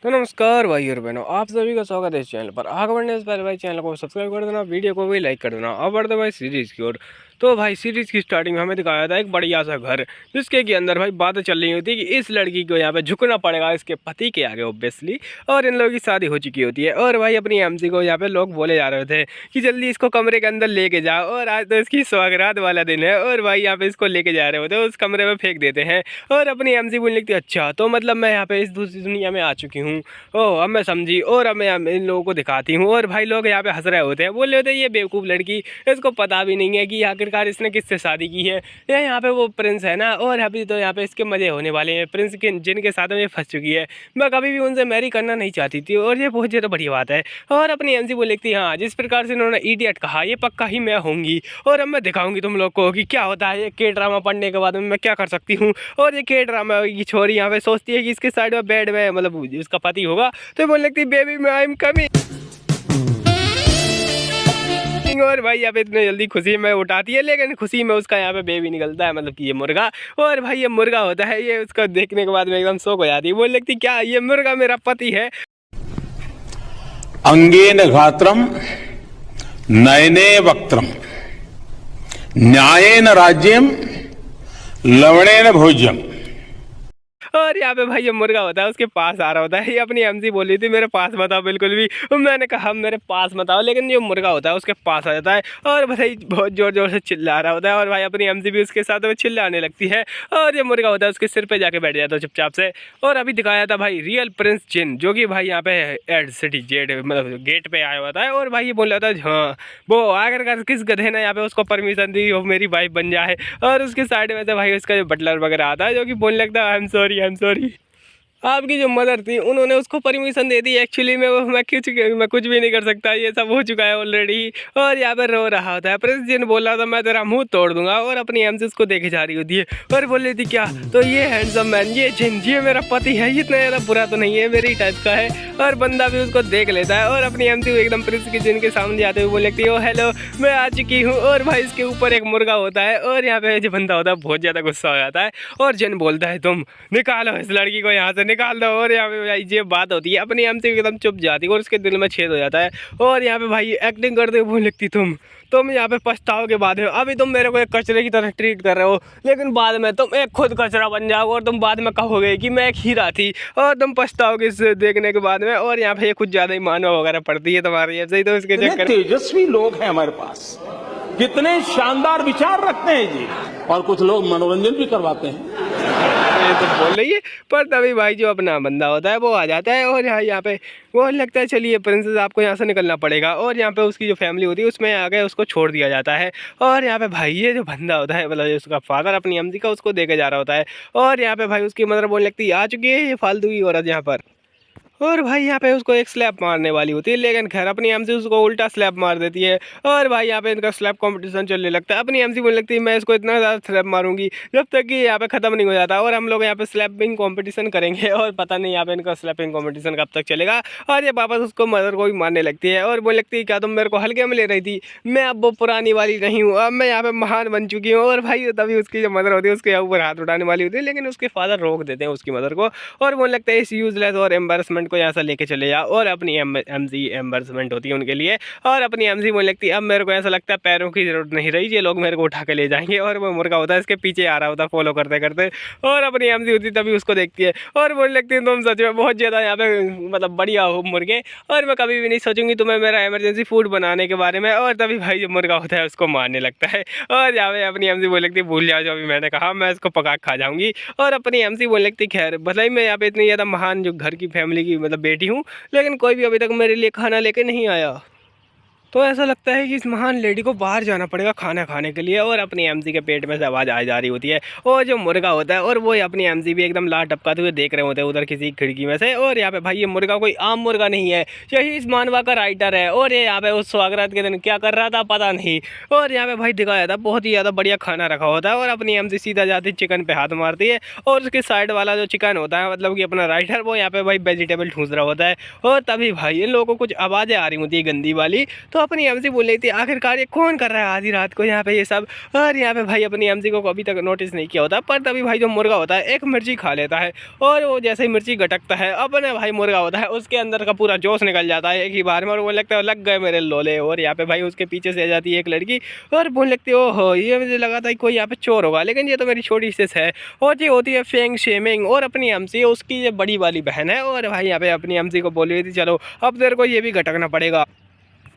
तो नमस्कार भाई और बहनों, आप सभी का स्वागत है इस चैनल पर। आगे बढ़ने से पहले भाई चैनल को सब्सक्राइब कर देना, वीडियो को भी लाइक कर देना। अब बढ़ते भाई सीरीज की ओर। तो भाई सीरीज की स्टार्टिंग में हमें दिखाया था एक बढ़िया सा घर, जिसके के अंदर भाई बातें चल रही होती है कि इस लड़की को यहाँ पे झुकना पड़ेगा इसके पति के आगे ऑब्वियसली, और इन लोगों की शादी हो चुकी होती है। और भाई अपनी एमसी को यहाँ पे लोग बोले जा रहे थे कि जल्दी इसको कमरे के अंदर लेके जाओ, और आज तो इसकी सौगात वाला दिन है। और भाई यहाँ पे इसको लेके जा रहे होते हैं, उस कमरे में फेंक देते हैं। और अपनी एमसी बोलने लगती है, अच्छा तो मतलब मैं यहाँ पे इस दूसरी दुनिया में आ चुकी हूँ। ओह अब मैं समझी, और अब मैं इन लोगों को दिखाती हूँ। और भाई लोग यहाँ पे हंस रहे होते हैं, बोल रहे होते हैं ये बेवकूफ़ लड़की, इसको पता भी नहीं है कि आखिरकार इसने किससे शादी की है। या यहाँ पे वो प्रिंस है ना, और अभी तो यहाँ पे इसके मज़े होने वाले हैं। प्रिंस के जिनके साथ में ये फंस चुकी है, मैं कभी भी उनसे मैरी करना नहीं चाहती थी, और ये बहुत ज़्यादा बढ़िया बात है। और अपनी एमसी वो लिखती है, हाँ जिस प्रकार से इन्होंने इडियट कहा, ये पक्का ही मैं होंगी। और अब मैं दिखाऊंगी तुम लोग को कि क्या होता है ये के ड्रामा पढ़ने के बाद में मैं क्या कर सकती हूँ। और ये के ड्रामा की छोरी यहाँ पे सोचती है कि इसके साइड में बेड में मतलब उसका पति होगा, तो बोलने लगती बेबी मैं आई एम कमिंग। और भाई यहाँ पे इतने जल्दी खुशी में उठाती है, लेकिन खुशी में उसका यहाँ पे बेबी निकलता है, मतलब कि ये मुर्गा। और भाई ये मुर्गा होता है, ये उसको देखने के बाद में एकदम शौक हो जाती है, बोल लगती क्या ये मुर्गा मेरा पति है। अंगेन घात्रम नयने वक्त्रम न्यायेन राज्यम लवणेन भोज्यम। और यहाँ पे भाई ये मुर्गा होता है, उसके पास आ रहा होता है। ये अपनी एमसी बोल रही थी मेरे पास मत आओ बिल्कुल भी, मैंने कहा मेरे पास मत आओ, लेकिन जो मुर्गा होता है उसके पास आ जाता है। और भाई बहुत जोर जोर से चिल्ला रहा होता है, और भाई अपनी एमसी भी उसके साथ में चिल्लाने लगती है। और ये मुर्गा होता है उसके सिर पे जाके बैठ जाता है चुपचाप से। और अभी दिखाया था भाई रियल प्रिंस जिन, जो कि भाई यहाँ पे एड सिटी जेड मतलब गेट पे आया होता है। और भाई ये बोल रहा था हाँ वो आखिरकार किस गधे ने यहाँ पे उसको परमिशन दी वो मेरी वाइफ बन जाए। और उसके साइड में से भाई उसका जो बटलर वगैरह आता है, जो कि बोलने लगता है आई एम सॉरी। आपकी जो मदर थी उन्होंने उसको परमिशन दे दी, एक्चुअली में वो मैं कुछ भी नहीं कर सकता, ये सब हो चुका है ऑलरेडी। और यहाँ पर रो रहा होता है। प्रिंस जिन बोल रहा था मैं तेरा मुंह तोड़ दूंगा, और अपनी एमसी उसको देखे जा रही होती है और बोल रही थी क्या तो ये हैंडसम मैन ये जिन ये मेरा पति है, इतना ज़्यादा बुरा तो नहीं है, मेरी टाइप का है। और बंदा भी उसको देख लेता है, और अपनी एमसी एकदम प्रिंस के जिन के सामने जाते हुए बोल लगती है ओ हेलो मैं आ चुकी हूँ। और भाई इसके ऊपर एक मुर्गा होता है, और यहाँ पे जो बंदा होता है बहुत ज़्यादा गुस्सा हो जाता है, और जिन बोलता है तुम निकालो इस लड़की को यहाँ से निकाल दो। और यहाँ पे भाई ये बात होती है, अपनी एमसी एकदम चुप जाती है और उसके दिल में छेद हो जाता है। और यहाँ पे भाई एक्टिंग करते हुए लिखती तुम यहाँ पे पछताओगे बाद में, अभी तुम मेरे को एक कचरे की तरह ट्रीट कर रहे हो, लेकिन बाद में तुम एक खुद कचरा बन जाओगे, और तुम बाद में कहोगे कि मैं एक हीरा थी, और तुम पछताओगे इस देखने के बाद में। और यहाँ पे कुछ ज़्यादा ही मानव वगैरह पड़ती है तुम्हारी ऐसे ही, तो इसके चक्कर तेजस्वी लोग हैं हमारे पास, कितने शानदार विचार रखते हैं जी, और कुछ लोग मनोरंजन भी करवाते हैं। तो बोल रही है। पर तभी भाई जो अपना बंदा होता है वो आ जाता है, और यहाँ पे वो लगता है चलिए प्रिंसेस आपको यहाँ से निकलना पड़ेगा। और यहाँ पे उसकी जो फैमिली होती है उसमें आगे उसको छोड़ दिया जाता है। और यहाँ पे भाई ये जो बंदा होता है मतलब उसका फादर अपनी अम्मी का उसको देके जा रहा होता है। और यहाँ पे भाई उसकी मदर बोलने लगती है आ चुकी है ये फालतू की औरत यहाँ पर। और भाई यहाँ पे उसको एक स्लैप मारने वाली होती है, लेकिन खैर अपनी एमसी उसको उल्टा स्लैप मार देती है। और भाई यहाँ पे इनका स्लैप कंपटीशन चलने लगता है। अपनी एमसी बोलने लगती है मैं इसको इतना ज़्यादा स्लैप मारूंगी जब तक कि यहाँ पे ख़त्म नहीं हो जाता, और हम लोग यहाँ पे स्लैपिंग कंपटीशन करेंगे। और पता नहीं यहाँ पे इनका स्लैपिंग कंपटीशन कब तक चलेगा। और ये वापस उसको मदर को भी मारने लगती है, और बोलने लगती है क्या तुम मेरे को हल्के में ले रही थी, मैं अब वो पुरानी वाली नहीं हूँ, अब मैं यहाँ पे महान बन चुकी हूँ। और भाई तभी उसकी जो मदर होती है उसके ऊपर हाथ उठाने वाली होती है, लेकिन उसके फादर रोक देते हैं उसकी मदर को, और बोलने लगता है इस यूजलेस और एम्बेरसमेंट को यहाँ से लेके चले जाओ। और अपनी एमसी एम्बेरसमेंट होती है उनके लिए। और अपनी एमसी बोलने लगती है अब मेरे को ऐसा लगता है पैरों की जरूरत नहीं रही, ये लोग मेरे को उठा के ले जाएंगे। और वो मुर्गा होता है इसके पीछे आ रहा होता है फॉलो करते करते, और अपनी एमसी होती तभी उसको देखती है और बोलने लगती है तुम सच में बहुत ज़्यादा यहाँ पे मतलब बढ़िया हो मुर्गे, और मैं कभी भी नहीं सोचूंगी तुम्हें मेरा इमरजेंसी फूड बनाने के बारे में। और तभी भाई जो मुर्गा होता है उसको मारने लगता है, और यहाँ पे अपनी एमसी बोलने लगती है भूल जाओ जो अभी मैंने कहा, मैं इसको पका खा जाऊंगी। और अपनी एमसी बोलने लगती खैर भले मैं यहाँ पे इतनी ज़्यादा महान जो घर की फैमिली की मतलब बेटी हूँ, लेकिन कोई भी अभी तक मेरे लिए खाना लेके नहीं आया। तो ऐसा लगता है कि इस महान लेडी को बाहर जाना पड़ेगा खाना खाने के लिए। और अपनी एमसी के पेट में से आवाज़ आ जा रही होती है, और जो मुर्गा होता है और वो अपनी एमसी भी एकदम लार टपकाते हुए देख रहे होते हैं उधर किसी खिड़की में से। और यहाँ पे भाई ये मुर्गा कोई आम मुर्गा नहीं है, यही इस मानवा का राइटर है, और ये यहाँ पे उस स्वागत के दिन क्या कर रहा था पता नहीं। और यहाँ पे भाई दिखाया था बहुत ही ज़्यादा बढ़िया खाना रखा होता है, और अपनी एमसी सीधा जाती चिकन पे हाथ मारती है, और उसके साइड वाला जो चिकन होता है मतलब कि अपना राइटर वो यहाँ पे भाई वेजिटेबल ठूस रहा होता है। और तभी भाई इन लोगों को कुछ आवाज़ें आ रही होती है गंदी वाली, तो अपनी एमसी बोल रही थी आखिरकार ये कौन कर रहा है आधी रात को यहाँ पे ये सब। और यहाँ पे भाई अपनी एमसी को अभी तक नोटिस नहीं किया होता, पर तभी भाई जो मुर्गा होता है एक मिर्ची खा लेता है और वो जैसे ही मिर्ची गटकता है अपने भाई मुर्गा होता है उसके अंदर का पूरा जोश निकल जाता है एक ही बार में, और वो लगता है लग गए मेरे लोले। और यहाँ पे भाई उसके पीछे से आ जाती है एक लड़की और बोलने लगती है ओहो ये मुझे लगा था कोई यहाँ पे चोर होगा, लेकिन ये तो मेरी छोटी सिस है। और ये होती है फेंग शेमिंग और अपनी एमसी उसकी ये बड़ी वाली बहन है। और भाई यहाँ पे अपनी एमसी को बोल रही थी चलो अब तेरे को ये भी गटकना पड़ेगा,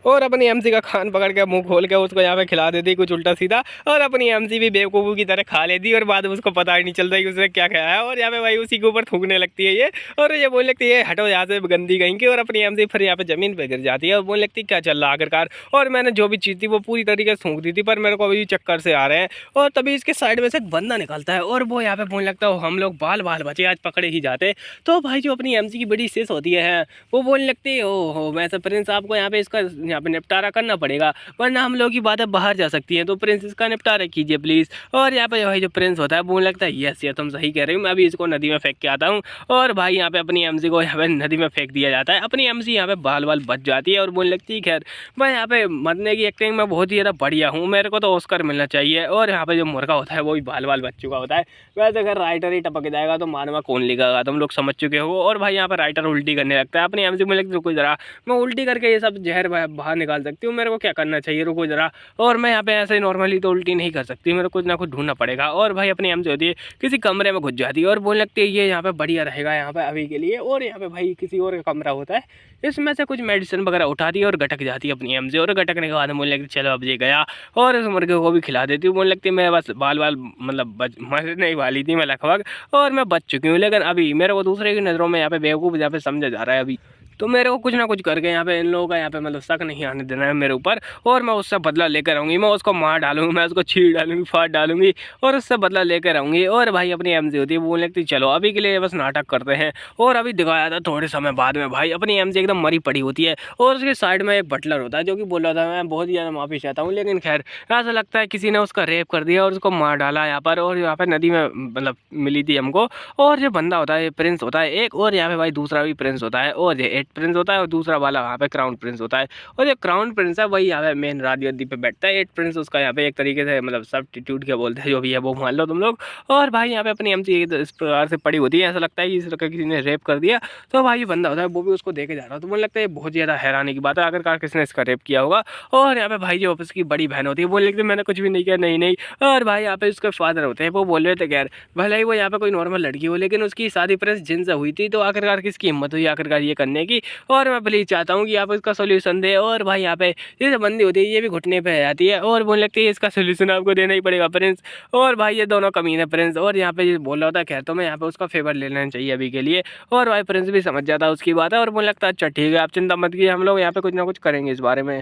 और अपनी एमसी का खान पकड़ के मुंह खोल के उसको यहाँ पे खिला देती कुछ उल्टा सीधा, और अपनी एमसी भी बेवकूफ़ों की तरह खा लेती और बाद में उसको पता ही नहीं चलता कि उसने क्या खाया है। और यहाँ पे भाई उसी के ऊपर थूकने लगती है ये, और ये बोलने लगती है हटो यहाँ से गंदी कहीं की, और अपनी एमसी फिर यहाँ पे ज़मीन पर गिर जाती है और बोलने लगती क्या चल रहा आखिरकार। और मैंने जो भी चीज़ थी वो पूरी तरीके से थूक दी थी, पर मेरे को अभी चक्कर से आ रहे हैं। और तभी इसके साइड में से एक बंदा निकलता है और वो यहाँ पे बोलने लगता है हम लोग बाल बाल बचे आज पकड़े ही जाते। तो भाई जो अपनी एमसी की बड़ी सिस होती है वो बोलने लगती है ओहो वैसे प्रिंस आपको यहाँ पे इसका यहाँ पे निपटारा करना पड़ेगा, वरना हम लोग की बातें बाहर जा सकती हैं, तो प्रिंस इसका निपटारा कीजिए प्लीज़। और यहाँ पे भाई जो प्रिंस होता है बोलने लगता है यस ये तुम सही कह रही हो, मैं अभी इसको नदी में फेंक के आता हूँ। और भाई यहाँ पे अपनी एमसी को यहाँ पे नदी में फेंक दिया जाता है। अपनी एमसी यहाँ पे बाल बाल बच जाती है और बोलने लगती है खैर मैं यहाँ पे मरने की एक्टिंग में बहुत ही ज़्यादा बढ़िया हूँ, मेरे को तो ऑस्कर मिलना चाहिए। और यहाँ पे जो मुर्गा होता है वो भी बाल बाल बच चुका होता है। वैसे अगर राइटर ही टपक जाएगा तो मानवा कौन लिखेगा, तुम लोग समझ चुके हो। और भाई यहाँ पर राइटर उल्टी करने लगता है। अपनी एमसी बोलने लगती रुको जरा मैं उल्टी करके ये सब जहर बाहर निकाल सकती हूँ, मेरे को क्या करना चाहिए रुको जरा। और मैं यहाँ पे ऐसे ही नॉर्मली तो उल्टी नहीं कर सकती, मेरे को कुछ ना कुछ ढूंढना पड़ेगा। और भाई अपनी एमसी होती है किसी कमरे में घुस जाती है और बोलने लगती है ये यहाँ पे बढ़िया रहेगा यहाँ पे अभी के लिए। और यहाँ पे भाई किसी और का कमरा होता है, इसमें से कुछ मेडिसिन वगैरह उठाती है और गटक जाती है अपनी एमसी। और गटकने के बाद बोलने लगती चलो अब ये गया, और इस मुर्गे को भी खिला देती हूँ। बोलने लगती मैं बस बाल बाल मतलब मरने वाली थी मैं लगभग, और मैं बच चुकी हूँ, लेकिन अभी मेरे को दूसरे की नज़रों में यहाँ पे बेवकूफ़ यहाँ पे समझा जा रहा है अभी, तो मेरे को कुछ ना कुछ करके यहाँ पे इन लोगों का यहाँ पे मतलब शक नहीं आने देना है मेरे ऊपर। और मैं उससे बदला लेकर आऊँगी, मैं उसको मार डालूंगी, मैं उसको छीड़ डालूंगी फाड़ डालूंगी और उससे बदला लेकर आऊँगी। और भाई अपनी एमसी होती है बोलने लगती चलो अभी के लिए बस नाटक करते हैं। और अभी दिखाया था थोड़े समय बाद में भाई अपनी एमसी एकदम मरी पड़ी होती है और उसके साइड में एक बटलर होता है जो कि बोल रहा था मैं बहुत ही ज़्यादा माफ़ी चाहता हूँ, लेकिन खैर ऐसा लगता है किसी ने उसका रेप कर दिया और उसको मार डाला यहाँ पर। और यहाँ पर नदी में मतलब मिली थी हमको। और जो बंदा होता है ये प्रिंस होता है एक, और यहाँ पे भाई दूसरा भी प्रिंस होता है, और ये एट प्रिंस होता है और दूसरा वाला वहाँ पे क्राउन प्रिंस होता है। और ये क्राउन प्रिंस है वही यहाँ पे मेन राजगद्दी पे बैठता है, एट प्रिंस उसका यहाँ पे एक तरीके से मतलब सब्स्टिट्यूट क्या बोलते हैं जो भी है वो मान लो तुम लोग। और भाई यहाँ पे अपनी एमसी इस प्रकार से पड़ी होती है, ऐसा लगता है कि इस किसी ने रेप कर दिया। तो भाई बंदा होता है वो भी उसको देखे जा रहा है, तो मुझे लगता है बहुत ज़्यादा हैरानी की बात है आखिरकार किसने इसका रेप किया होगा। और यहाँ पे भाई जो ऑफिस की बड़ी बहन होती है बोल लगती है मैंने कुछ भी नहीं किया, नहीं नहीं। और भाई यहाँ पे उसके फादर होते हैं वो बोल रहे थे खैर भले ही वो यहाँ पे कोई नॉर्मल लड़की हो, लेकिन उसकी शादी प्रिंस जिन से हुई थी, तो आखिरकार किसकी हिम्मत हुई आखिरकार ये करने की। और मैं प्लीज चाहता हूँ कि आप इसका सोल्यूशन दे। और भाई यहाँ पे ये जो बंदी होती है ये भी घुटने पे आ जाती है और बोलने लगती है इसका सोल्यूशन आपको देना ही पड़ेगा प्रिंस। और भाई ये दोनों कमीने प्रिंस, और यहाँ पे ये बोल रहा होता है खैर तो मैं यहाँ पे उसका फेवर ले लेना चाहिए अभी के लिए। और भाई प्रिंस भी समझ जाता है उसकी बात है और बोलने लगता है अच्छा ठीक है आप चिंता मत कीजिए, हम लोग यहाँ पे कुछ ना कुछ करेंगे इस बारे में।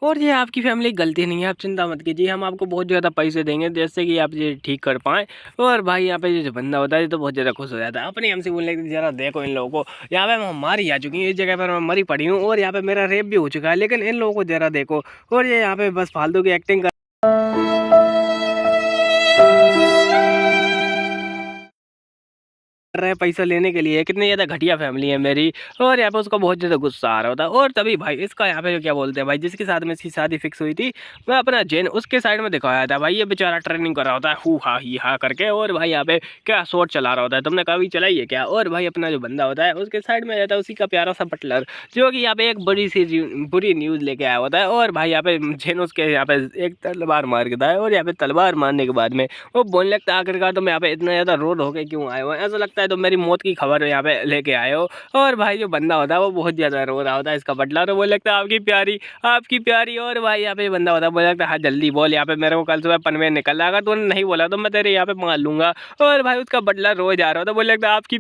और ये आपकी फैमिली की गलती नहीं है, आप चिंता मत कीजिए, हम आपको बहुत ज़्यादा पैसे देंगे जैसे कि आप ये ठीक कर पाएँ। और भाई यहाँ पे जो बंदा होता है तो बहुत ज़्यादा खुश हो जाता है। अपने हमसे बोलने लगे जरा देखो इन लोगों को, यहाँ पे मैं मारी आ चुकी हूँ, इस जगह पर मैं मरी पड़ी हूँ और यहाँ पे मेरा रेप भी हो चुका है, लेकिन इन लोगों को जरा देखो। और ये यहाँ पे बस फालतू की एक्टिंग कर रहे हैं पैसा लेने के लिए, कितनी ज़्यादा घटिया फैमिली है मेरी। और यहाँ पे उसको बहुत ज़्यादा गुस्सा आ रहा होता है। और तभी भाई इसका यहाँ पे जो क्या बोलते हैं भाई जिसके साथ में इसकी शादी फिक्स हुई थी वह अपना जैन उसके साइड में दिखाया था भाई, ये बेचारा ट्रेनिंग कर रहा होता है हु हा ही हा करके। और भाई यहाँ पे क्या शॉट चला रहा होता है, तुमने कभी चलाई है क्या। और भाई अपना जो बंदा होता है उसके साइड में रहता है उसी का प्यारा सा बटलर जो कि यहाँ पे एक बड़ी सी बुरी न्यूज़ लेके आया होता है। और भाई यहाँ पे जैन उसके यहाँ पे एक तलवार मार देता है और यहाँ पे तलवार मारने के बाद में वो बोलने लगता है आखिरकार तुम यहाँ पे इतना ज़्यादा रोड होके क्यों आए हो, ऐसा लगता है तो मेरी मौत की खबर यहाँ पे लेके आए हो। और भाई जो बंदा होता है वो बहुत ज़्यादा रो रहा होता है इसका बटला, तो बोल लगता है आपकी प्यारी आपकी प्यारी। और भाई यहाँ पे बंदा होता है बोल लगता है हाँ जल्दी बोल, यहाँ पे मेरे को कल सुबह पनवेल निकल रहा, अगर तूने नहीं बोला तो मैं तेरे यहाँ पे मार लूंगा। और भाई उसका बटला रोज आ रहा होता है, बोल लगता है आपकी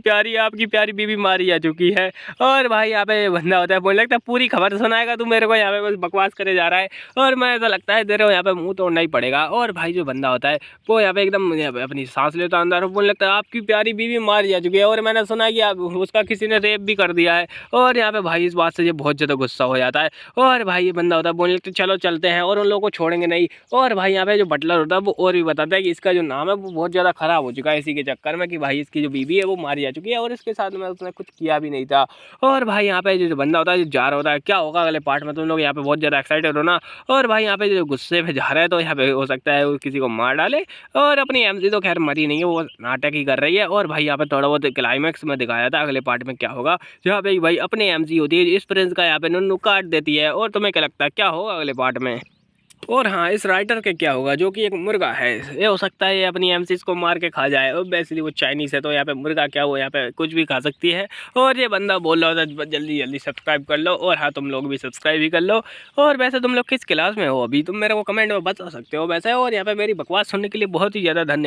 प्यारी बीबी मारी जा चुकी है। और भाई यहाँ पे बंदा होता है बोल लगता है पूरी खबर सुनाएगा तू मेरे को, यहाँ पे बस बकवास करे जा रहा है। और मैं ऐसा लगता है तेरे को यहाँ पे मुँह तोड़ना ही पड़ेगा। और भाई जो बंदा होता है वो यहाँ पे एकदम अपनी सांस लेता अंदर, बोलने लगता है आपकी प्यारी बीवी मार जा चुकी है और मैंने सुना कि उसका किसी ने रेप भी कर दिया है। और यहाँ पे भाई इस बात से ये बहुत ज़्यादा गुस्सा हो जाता है और भाई ये बंदा होता है बोलने लगता है चलो चलते हैं और उन लोगों को छोड़ेंगे नहीं। और भाई यहाँ पे जो बटलर होता है वो और भी बताता है कि इसका जो नाम है वो बहुत ज़्यादा ख़राब हो चुका है इसी के चक्कर में कि भाई इसकी जो बीवी है वो मारी जा चुकी है और इसके साथ में उसने कुछ किया भी नहीं था। और भाई यहाँ पे जो बंदा होता है जो जा रहा होता है, क्या होगा अगले पार्ट में तुम लोग यहाँ पे बहुत ज़्यादा एक्साइटेड हो ना। और भाई यहाँ पे जो गुस्से में जा रहा है तो यहाँ पे हो सकता है वो किसी को मार डाले। और अपनी एमजी तो खैर मरी नहीं है, वो नाटक ही कर रही है। और भाई यहाँ पे थोड़ा बहुत क्लाइमैक्स में दिखाया था अगले पार्ट में क्या होगा, जहाँ पे भाई अपने एमजी होती है इस प्रिंस का यहाँ पे नुन्नू काट देती है। और तुम्हें क्या लगता है क्या होगा अगले पार्ट में? और हाँ, इस राइटर के क्या होगा जो कि एक मुर्गा है, ये हो सकता है ये अपनी एमसीज को मार के खा जाए। और बेसिकली वो चाइनीज़ है तो यहाँ पे मुर्गा क्या वो यहाँ पे कुछ भी खा सकती है। और ये बंदा बोल रहा था जल्दी जल्दी सब्सक्राइब कर लो। और हाँ, तुम लोग भी सब्सक्राइब ही कर लो। और वैसे तुम लोग किस क्लास में हो अभी, तुम मेरे को कमेंट में बता सकते हो वैसे। और यहाँ पे मेरी बकवास सुनने के लिए बहुत ही ज़्यादा धन्यवाद।